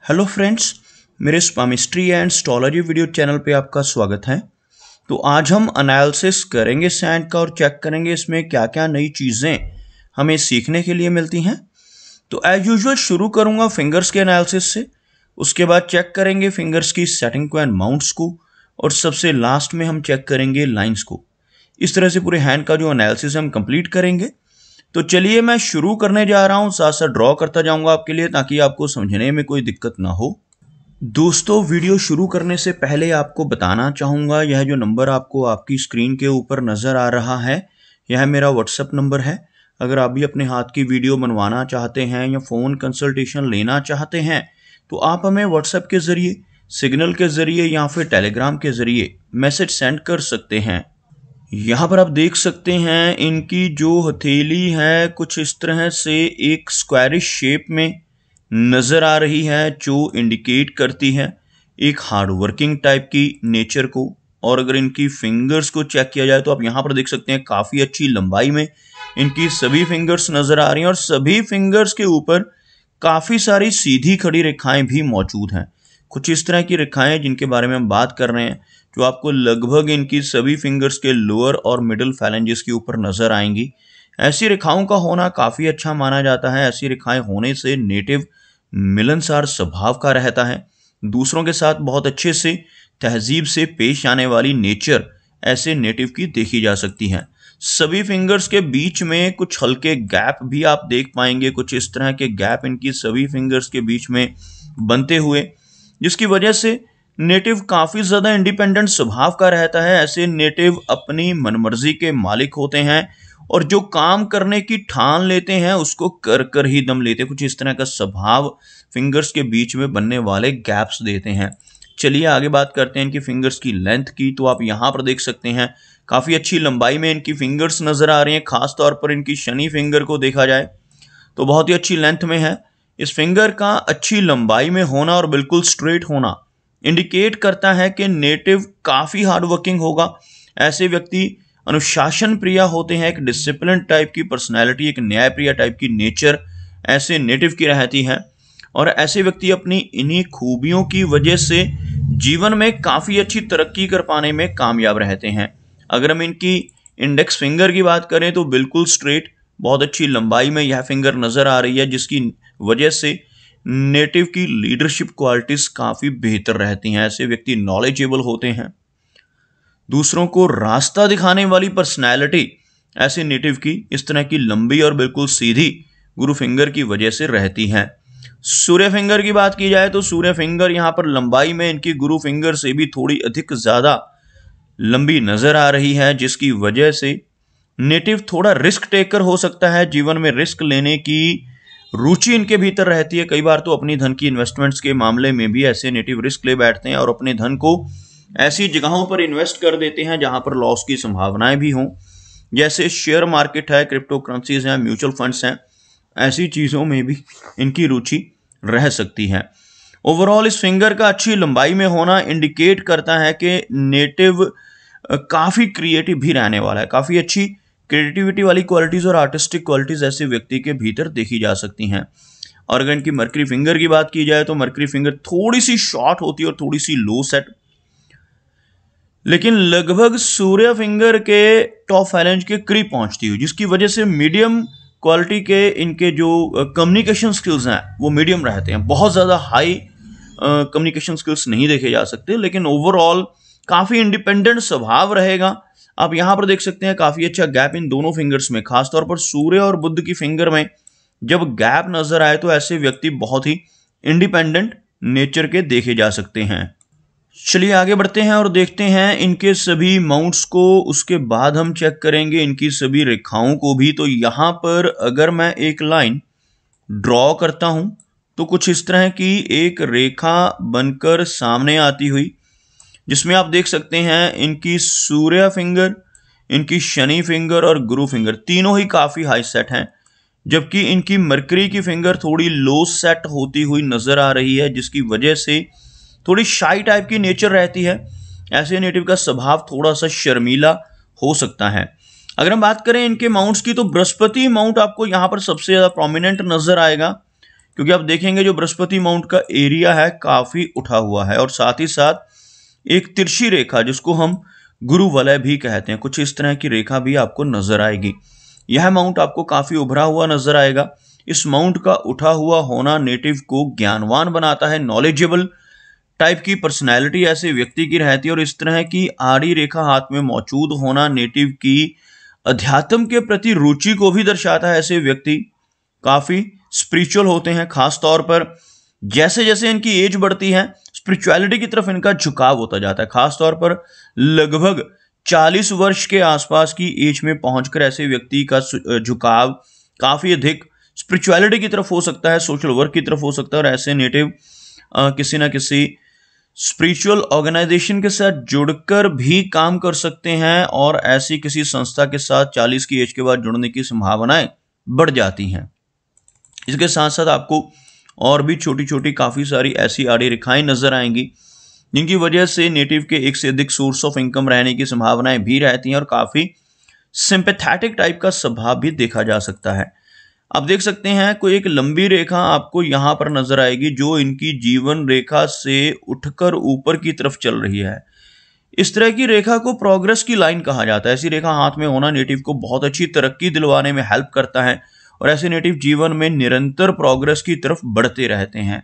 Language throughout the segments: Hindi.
हेलो फ्रेंड्स, मेरे स्पामिस्ट्री एंड एस्ट्रोलॉजी वीडियो चैनल पे आपका स्वागत है। तो आज हम एनालिसिस करेंगे सैंड का और चेक करेंगे इसमें क्या क्या नई चीज़ें हमें सीखने के लिए मिलती हैं। तो एज यूजुअल शुरू करूंगा फिंगर्स के एनालिसिस से, उसके बाद चेक करेंगे फिंगर्स की सेटिंग को एंड माउंट्स को, और सबसे लास्ट में हम चेक करेंगे लाइंस को। इस तरह से पूरे हैंड का जो एनालिसिस हम कंप्लीट करेंगे। तो चलिए मैं शुरू करने जा रहा हूं, साथ साथ ड्रॉ करता जाऊंगा आपके लिए ताकि आपको समझने में कोई दिक्कत ना हो। दोस्तों, वीडियो शुरू करने से पहले आपको बताना चाहूंगा, यह जो नंबर आपको आपकी स्क्रीन के ऊपर नजर आ रहा है, यह मेरा व्हाट्सएप नंबर है। अगर आप भी अपने हाथ की वीडियो बनवाना चाहते हैं या फ़ोन कंसल्टेशन लेना चाहते हैं तो आप हमें व्हाट्सएप के ज़रिए, सिग्नल के ज़रिए या फिर टेलीग्राम के ज़रिए मैसेज सेंड कर सकते हैं। यहाँ पर आप देख सकते हैं इनकी जो हथेली है कुछ इस तरह से एक स्क्वायरिश शेप में नज़र आ रही है, जो इंडिकेट करती है एक हार्ड वर्किंग टाइप की नेचर को। और अगर इनकी फिंगर्स को चेक किया जाए तो आप यहाँ पर देख सकते हैं काफ़ी अच्छी लंबाई में इनकी सभी फिंगर्स नज़र आ रही हैं, और सभी फिंगर्स के ऊपर काफ़ी सारी सीधी खड़ी रेखाएं भी मौजूद हैं। कुछ इस तरह की रेखाएं जिनके बारे में हम बात कर रहे हैं, जो आपको लगभग इनकी सभी फिंगर्स के लोअर और मिडिल फैलेंजेस के ऊपर नजर आएंगी। ऐसी रेखाओं का होना काफ़ी अच्छा माना जाता है। ऐसी रेखाएं होने से नेटिव मिलनसार स्वभाव का रहता है, दूसरों के साथ बहुत अच्छे से तहजीब से पेश आने वाली नेचर ऐसे नेटिव की देखी जा सकती है। सभी फिंगर्स के बीच में कुछ हल्के गैप भी आप देख पाएंगे, कुछ इस तरह के गैप इनकी सभी फिंगर्स के बीच में बनते हुए, जिसकी वजह से नेटिव काफ़ी ज़्यादा इंडिपेंडेंट स्वभाव का रहता है। ऐसे नेटिव अपनी मनमर्जी के मालिक होते हैं और जो काम करने की ठान लेते हैं उसको कर कर ही दम लेते हैं। कुछ इस तरह का स्वभाव फिंगर्स के बीच में बनने वाले गैप्स देते हैं। चलिए आगे बात करते हैं इनकी फिंगर्स की लेंथ की। तो आप यहाँ पर देख सकते हैं काफ़ी अच्छी लंबाई में इनकी फिंगर्स नज़र आ रही हैं। खास तौर पर इनकी शनि फिंगर को देखा जाए तो बहुत ही अच्छी लेंथ में है। इस फिंगर का अच्छी लंबाई में होना और बिल्कुल स्ट्रेट होना इंडिकेट करता है कि नेटिव काफ़ी हार्ड वर्किंग होगा। ऐसे व्यक्ति अनुशासन प्रिय होते हैं, एक डिसिप्लिन टाइप की पर्सनैलिटी, एक न्याय प्रिय टाइप की नेचर ऐसे नेटिव की रहती है। और ऐसे व्यक्ति अपनी इन्हीं खूबियों की वजह से जीवन में काफ़ी अच्छी तरक्की कर पाने में कामयाब रहते हैं। अगर हम इनकी इंडेक्स फिंगर की बात करें तो बिल्कुल स्ट्रेट, बहुत अच्छी लंबाई में यह फिंगर नज़र आ रही है, जिसकी वजह से नेटिव की लीडरशिप क्वालिटीज़ काफ़ी बेहतर रहती हैं। ऐसे व्यक्ति नॉलेजेबल होते हैं, दूसरों को रास्ता दिखाने वाली पर्सनैलिटी ऐसे नेटिव की इस तरह की लंबी और बिल्कुल सीधी गुरु फिंगर की वजह से रहती है। सूर्य फिंगर की बात की जाए तो सूर्य फिंगर यहाँ पर लंबाई में इनकी गुरु फिंगर से भी थोड़ी अधिक ज़्यादा लंबी नज़र आ रही है, जिसकी वजह से नेटिव थोड़ा रिस्क टेकर हो सकता है। जीवन में रिस्क लेने की रुचि इनके भीतर रहती है। कई बार तो अपनी धन की इन्वेस्टमेंट्स के मामले में भी ऐसे नेटिव रिस्क ले बैठते हैं और अपने धन को ऐसी जगहों पर इन्वेस्ट कर देते हैं जहां पर लॉस की संभावनाएं भी हों, जैसे शेयर मार्केट है, क्रिप्टो करेंसीज हैं, म्यूचुअल फंड्स हैं। ऐसी चीज़ों में भी इनकी रुचि रह सकती है। ओवरऑल इस फिंगर का अच्छी लंबाई में होना इंडिकेट करता है कि नेटिव काफ़ी क्रिएटिव भी रहने वाला है। काफ़ी अच्छी क्रिएटिविटी वाली क्वालिटीज़ और आर्टिस्टिक क्वालिटीज़ ऐसे व्यक्ति के भीतर देखी जा सकती हैं। और अगर इनकी मरकरी फिंगर की बात की जाए तो मरकरी फिंगर थोड़ी सी शॉर्ट होती है और थोड़ी सी लो सेट, लेकिन लगभग सूर्य फिंगर के टॉप फैलेंज के करीब पहुंचती हुई, जिसकी वजह से मीडियम क्वालिटी के इनके जो कम्युनिकेशन स्किल्स हैं वो मीडियम रहते हैं। बहुत ज़्यादा हाई कम्युनिकेशन स्किल्स नहीं देखे जा सकते, लेकिन ओवरऑल काफ़ी इंडिपेंडेंट स्वभाव रहेगा। आप यहाँ पर देख सकते हैं काफ़ी अच्छा गैप इन दोनों फिंगर्स में, खासतौर पर सूर्य और बुध की फिंगर में जब गैप नजर आए तो ऐसे व्यक्ति बहुत ही इंडिपेंडेंट नेचर के देखे जा सकते हैं। चलिए आगे बढ़ते हैं और देखते हैं इनके सभी माउंट्स को। उसके बाद हम चेक करेंगे इनकी सभी रेखाओं को भी। तो यहाँ पर अगर मैं एक लाइन ड्रॉ करता हूँ तो कुछ इस तरह की एक रेखा बनकर सामने आती हुई, जिसमें आप देख सकते हैं इनकी सूर्य फिंगर, इनकी शनि फिंगर और गुरु फिंगर तीनों ही काफ़ी हाई सेट हैं, जबकि इनकी मरकरी की फिंगर थोड़ी लो सेट होती हुई नज़र आ रही है, जिसकी वजह से थोड़ी शाई टाइप की नेचर रहती है। ऐसे नेटिव का स्वभाव थोड़ा सा शर्मीला हो सकता है। अगर हम बात करें इनके माउंट्स की तो बृहस्पति माउंट आपको यहाँ पर सबसे ज़्यादा प्रोमिनेंट नज़र आएगा, क्योंकि आप देखेंगे जो बृहस्पति माउंट का एरिया है काफी उठा हुआ है, और साथ ही साथ एक तिरछी रेखा जिसको हम गुरु वलय भी कहते हैं, कुछ इस तरह की रेखा भी आपको नजर आएगी। यह माउंट आपको काफी उभरा हुआ नजर आएगा। इस माउंट का उठा हुआ होना नेटिव को ज्ञानवान बनाता है, नॉलेजेबल टाइप की पर्सनैलिटी ऐसे व्यक्ति की रहती है, और इस तरह की आड़ी रेखा हाथ में मौजूद होना नेटिव की अध्यात्म के प्रति रुचि को भी दर्शाता है। ऐसे व्यक्ति काफी स्पिरिचुअल होते हैं, खास तौर पर जैसे जैसे इनकी एज बढ़ती है स्पिरिचुअलिटी की तरफ इनका झुकाव होता जाता है। खास तौर पर लगभग 40 वर्ष के आसपास की एज में पहुंचकर ऐसे व्यक्ति का झुकाव काफी अधिक स्पिरिचुअलिटी की तरफ हो सकता है, सोशल वर्क की तरफ हो सकता है, और ऐसे नेटिव किसी ना किसी स्पिरिचुअल ऑर्गेनाइजेशन के साथ जुड़कर भी काम कर सकते हैं, और ऐसी किसी संस्था के साथ 40 की एज के बाद जुड़ने की संभावनाएं बढ़ जाती हैं। इसके साथ साथ आपको और भी छोटी छोटी काफी सारी ऐसी आड़ी रेखाएं नजर आएंगी जिनकी वजह से नेटिव के एक से अधिक सोर्स ऑफ इनकम रहने की संभावनाएं भी रहती हैं, और काफी सिंपैथेटिक टाइप का स्वभाव भी देखा जा सकता है। आप देख सकते हैं कोई एक लंबी रेखा आपको यहां पर नजर आएगी जो इनकी जीवन रेखा से उठकर ऊपर की तरफ चल रही है। इस तरह की रेखा को प्रोग्रेस की लाइन कहा जाता है। ऐसी रेखा हाथ में होना नेटिव को बहुत अच्छी तरक्की दिलवाने में हेल्प करता है, और ऐसे नेटिव जीवन में निरंतर प्रोग्रेस की तरफ बढ़ते रहते हैं।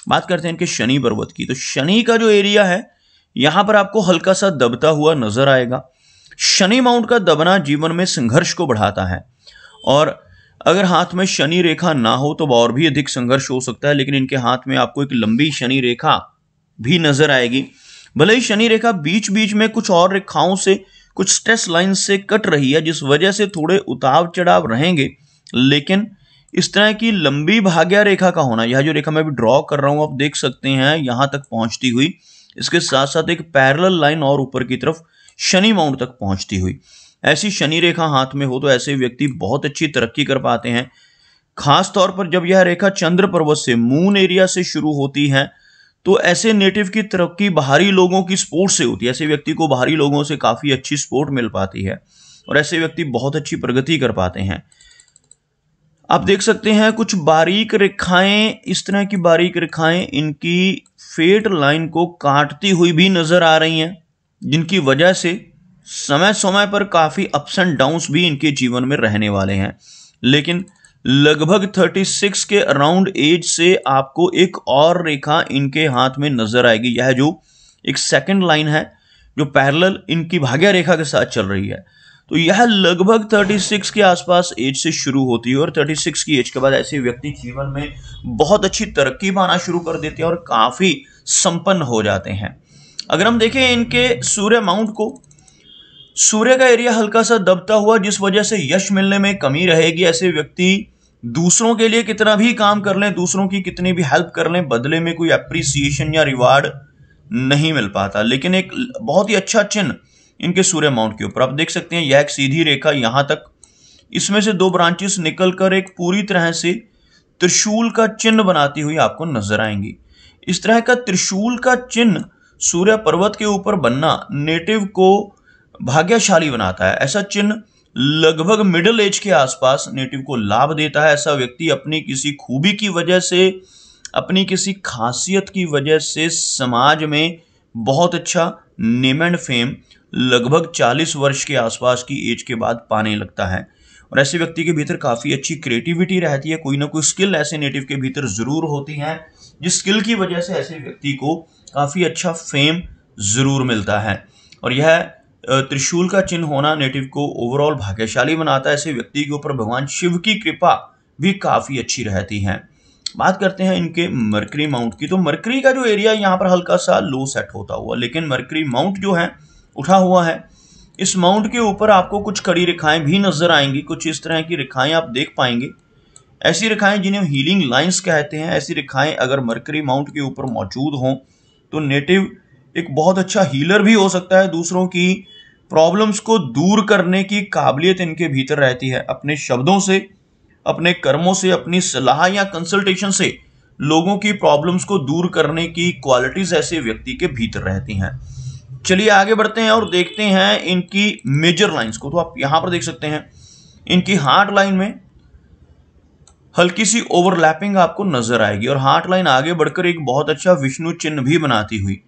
बात करते हैं इनके शनि पर्वत की। तो शनि का जो एरिया है यहां पर आपको हल्का सा दबता हुआ नजर आएगा। शनि माउंट का दबना जीवन में संघर्ष को बढ़ाता है, और अगर हाथ में शनि रेखा ना हो तो और भी अधिक संघर्ष हो सकता है, लेकिन इनके हाथ में आपको एक लंबी शनि रेखा भी नजर आएगी। भले ही शनि रेखा बीच बीच में कुछ और रेखाओं से, कुछ स्ट्रेस लाइन से कट रही है, जिस वजह से थोड़े उतार चढ़ाव रहेंगे, लेकिन इस तरह की लंबी भाग्य रेखा का होना, यह जो रेखा मैं भी ड्रॉ कर रहा हूं आप देख सकते हैं यहां तक पहुंचती हुई, इसके साथ साथ एक पैरेलल लाइन और ऊपर की तरफ शनि माउंट तक पहुंचती हुई, ऐसी शनि रेखा हाथ में हो तो ऐसे व्यक्ति बहुत अच्छी तरक्की कर पाते हैं। खास तौर पर जब यह रेखा चंद्र पर्वत से, मून एरिया से शुरू होती है, तो ऐसे नेटिव की तरक्की बाहरी लोगों की सपोर्ट से होती है। ऐसे व्यक्ति को बाहरी लोगों से काफी अच्छी सपोर्ट मिल पाती है, और ऐसे व्यक्ति बहुत अच्छी प्रगति कर पाते हैं। आप देख सकते हैं कुछ बारीक रेखाएं, इस तरह की बारीक रेखाएं इनकी फेट लाइन को काटती हुई भी नजर आ रही हैं, जिनकी वजह से समय समय पर काफी अप्स एंड डाउन्स भी इनके जीवन में रहने वाले हैं। लेकिन लगभग 36 के अराउंड एज से आपको एक और रेखा इनके हाथ में नजर आएगी। यह जो एक सेकंड लाइन है जो पैरेलल इनकी भाग्य रेखा के साथ चल रही है, तो यह लगभग 36 के आसपास एज से शुरू होती है, और 36 की एज के बाद ऐसे व्यक्ति जीवन में बहुत अच्छी तरक्की पाना शुरू कर देते हैं और काफी संपन्न हो जाते हैं। अगर हम देखें इनके सूर्य माउंट को, सूर्य का एरिया हल्का सा दबता हुआ, जिस वजह से यश मिलने में कमी रहेगी। ऐसे व्यक्ति दूसरों के लिए कितना भी काम कर लें, दूसरों की कितनी भी हेल्प कर लें, बदले में कोई अप्रिसिएशन या रिवार्ड नहीं मिल पाता। लेकिन एक बहुत ही अच्छा चिन्ह इनके सूर्य माउंट के ऊपर आप देख सकते हैं, यह एक सीधी रेखा यहां तक, इसमें से दो ब्रांचेस निकलकर एक पूरी तरह से त्रिशूल का चिन्ह बनाती हुई आपको नजर आएंगी। इस तरह का त्रिशूल का चिन्ह सूर्य पर्वत के ऊपर बनना नेटिव को भाग्यशाली बनाता है। ऐसा चिन्ह लगभग मिडिल एज के आसपास नेटिव को लाभ देता है। ऐसा व्यक्ति अपनी किसी खूबी की वजह से, अपनी किसी खासियत की वजह से समाज में बहुत अच्छा नेम एंड फेम लगभग 40 वर्ष के आसपास की एज के बाद पाने लगता है। और ऐसे व्यक्ति के भीतर काफी अच्छी क्रिएटिविटी रहती है, कोई ना कोई स्किल ऐसे नेटिव के भीतर जरूर होती है, जिस स्किल की वजह से ऐसे व्यक्ति को काफी अच्छा फेम जरूर मिलता है। और यह त्रिशूल का चिन्ह होना नेटिव को ओवरऑल भाग्यशाली बनाता है। ऐसे व्यक्ति के ऊपर भगवान शिव की कृपा भी काफी अच्छी रहती है। बात करते हैं इनके मरकरी माउंट की। तो मरकरी का जो एरिया यहाँ पर हल्का सा लो सेट होता हुआ, लेकिन मरकरी माउंट जो है उठा हुआ है। इस माउंट के ऊपर आपको कुछ कड़ी रेखाएं भी नजर आएंगी, कुछ इस तरह की रेखाएं आप देख पाएंगे। ऐसी रेखाएं जिन्हें हीलिंग लाइंस कहते हैं, ऐसी रेखाएं अगर मरकरी माउंट के ऊपर मौजूद हों तो नेटिव एक बहुत अच्छा हीलर भी हो सकता है। दूसरों की प्रॉब्लम्स को दूर करने की काबिलियत इनके भीतर रहती है। अपने शब्दों से, अपने कर्मों से, अपनी सलाह या कंसल्टेशन से लोगों की प्रॉब्लम्स को दूर करने की क्वालिटीज ऐसे व्यक्ति के भीतर रहती हैं। चलिए आगे बढ़ते हैं और देखते हैं इनकी मेजर लाइंस को। तो आप यहां पर देख सकते हैं इनकी हार्ट लाइन में हल्की सी ओवरलैपिंग आपको नजर आएगी और हार्ट लाइन आगे बढ़कर एक बहुत अच्छा विष्णु चिन्ह भी बनाती हुई।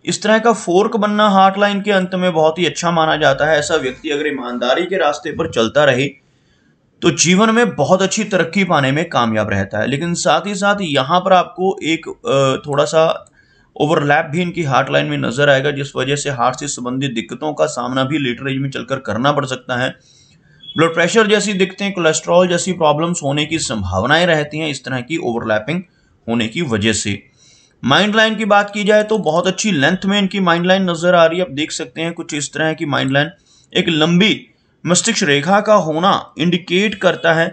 इस तरह का फोर्क बनना हार्ट लाइन के अंत में बहुत ही अच्छा माना जाता है। ऐसा व्यक्ति अगर ईमानदारी के रास्ते पर चलता रहे तो जीवन में बहुत अच्छी तरक्की पाने में कामयाब रहता है। लेकिन साथ ही साथ यहाँ पर आपको एक थोड़ा सा ओवरलैप भी इनकी हार्ट लाइन में नजर आएगा, जिस वजह से हार्ट से संबंधित दिक्कतों का सामना भी लेटर एज में चलकर करना पड़ सकता है। ब्लड प्रेशर जैसी दिक्कतें, कोलेस्ट्रॉल जैसी प्रॉब्लम्स होने की संभावनाएं रहती हैं इस तरह की ओवरलैपिंग होने की वजह से। माइंड लाइन की बात की जाए तो बहुत अच्छी लेंथ में इनकी माइंड लाइन नजर आ रही है। आप देख सकते हैं कुछ इस तरह की माइंड लाइन। एक लंबी मस्तिष्क रेखा का होना इंडिकेट करता है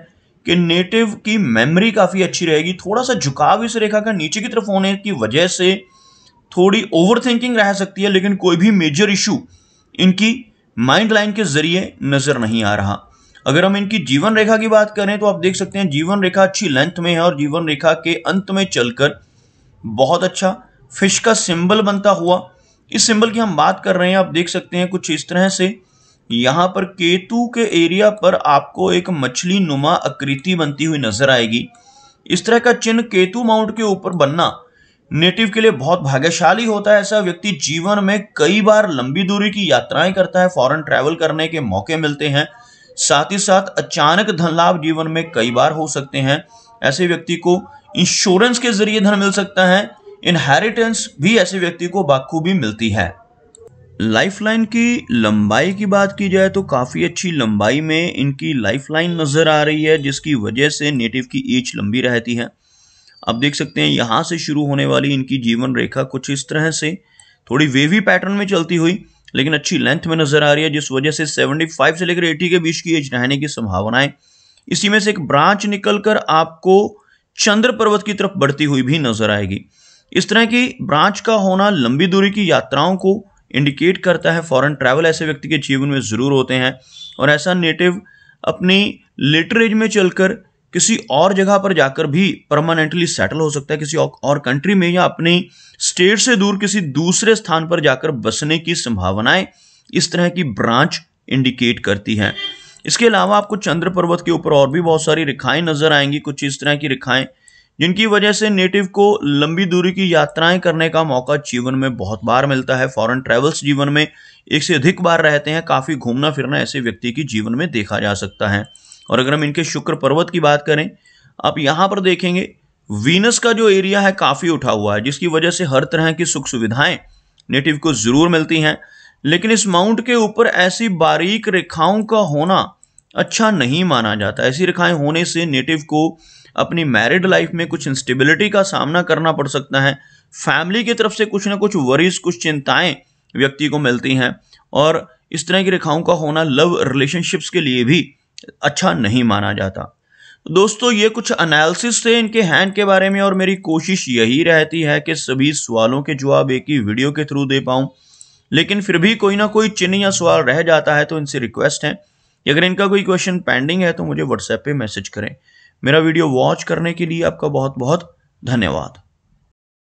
कि नेटिव की मेमोरी काफी अच्छी रहेगी। थोड़ा सा झुकाव इस रेखा का नीचे की तरफ होने की वजह से थोड़ी ओवर थिंकिंग रह सकती है, लेकिन कोई भी मेजर इशू इनकी माइंड लाइन के जरिए नजर नहीं आ रहा। अगर हम इनकी जीवन रेखा की बात करें तो आप देख सकते हैं जीवन रेखा अच्छी लेंथ में है और जीवन रेखा के अंत में चलकर बहुत अच्छा फिश का सिंबल बनता हुआ, इस सिंबल की हम बात कर रहे हैं। आप देख सकते हैं कुछ इस तरह से यहां पर केतु के एरिया पर आपको एक मछली नुमा आकृति बनती हुई नजर आएगी। इस तरह का चिन्ह केतु माउंट के ऊपर बनना नेटिव के लिए बहुत भाग्यशाली होता है। ऐसा व्यक्ति जीवन में कई बार लंबी दूरी की यात्राएं करता है, फॉरेन ट्रैवल करने के मौके मिलते हैं। साथ ही साथ अचानक धन लाभ जीवन में कई बार हो सकते हैं। ऐसे व्यक्ति को इंश्योरेंस के जरिए धन मिल सकता है। इनहेरिटेंस भी ऐसे व्यक्ति को बाखूबी मिलती है। लाइफलाइन की लंबाई की बात की जाए तो काफी अच्छी लंबाई में इनकी लाइफलाइन नजर आ रही है, जिसकी वजह से नेटिव की एज लंबी रहती है। आप देख सकते हैं यहां से शुरू होने वाली इनकी जीवन रेखा कुछ इस तरह से थोड़ी वेवी पैटर्न में चलती हुई लेकिन अच्छी लेंथ में नजर आ रही है, जिस वजह से 75 से लेकर 80 के बीच की एज रहने की संभावनाएं। इसी में से एक ब्रांच निकलकर आपको चंद्र पर्वत की तरफ बढ़ती हुई भी नजर आएगी। इस तरह की ब्रांच का होना लंबी दूरी की यात्राओं को इंडिकेट करता है। फॉरेन ट्रैवल ऐसे व्यक्ति के जीवन में जरूर होते हैं और ऐसा नेटिव अपनी लेटर एज में चलकर किसी और जगह पर जाकर भी परमानेंटली सेटल हो सकता है, किसी और कंट्री में, या अपनी स्टेट से दूर किसी दूसरे स्थान पर जाकर बसने की संभावनाएं इस तरह की ब्रांच इंडिकेट करती है। इसके अलावा आपको चंद्र पर्वत के ऊपर और भी बहुत सारी रेखाएं नजर आएंगी, कुछ इस तरह की रेखाएं जिनकी वजह से नेटिव को लंबी दूरी की यात्राएं करने का मौका जीवन में बहुत बार मिलता है। फॉरेन ट्रैवल्स जीवन में एक से अधिक बार रहते हैं। काफी घूमना फिरना ऐसे व्यक्ति की जीवन में देखा जा सकता है। और अगर हम इनके शुक्र पर्वत की बात करें, आप यहां पर देखेंगे वीनस का जो एरिया है काफी उठा हुआ है, जिसकी वजह से हर तरह की सुख सुविधाएं नेटिव को जरूर मिलती हैं। लेकिन इस माउंट के ऊपर ऐसी बारीक रेखाओं का होना अच्छा नहीं माना जाता। ऐसी रेखाएं होने से नेटिव को अपनी मैरिड लाइफ में कुछ इंस्टेबिलिटी का सामना करना पड़ सकता है। फैमिली की तरफ से कुछ ना कुछ वरीज, कुछ चिंताएं व्यक्ति को मिलती हैं और इस तरह की रेखाओं का होना लव रिलेशनशिप्स के लिए भी अच्छा नहीं माना जाता। दोस्तों, ये कुछ एनालिसिस थे इनके हैंड के बारे में और मेरी कोशिश यही रहती है कि सभी सवालों के जवाब एक ही वीडियो के थ्रू दे पाऊं। लेकिन फिर भी कोई ना कोई चिन्ह या सवाल रह जाता है, तो इनसे रिक्वेस्ट है कि अगर इनका कोई क्वेश्चन पेंडिंग है तो मुझे व्हाट्सएप पे मैसेज करें। मेरा वीडियो वॉच करने के लिए आपका बहुत बहुत धन्यवाद।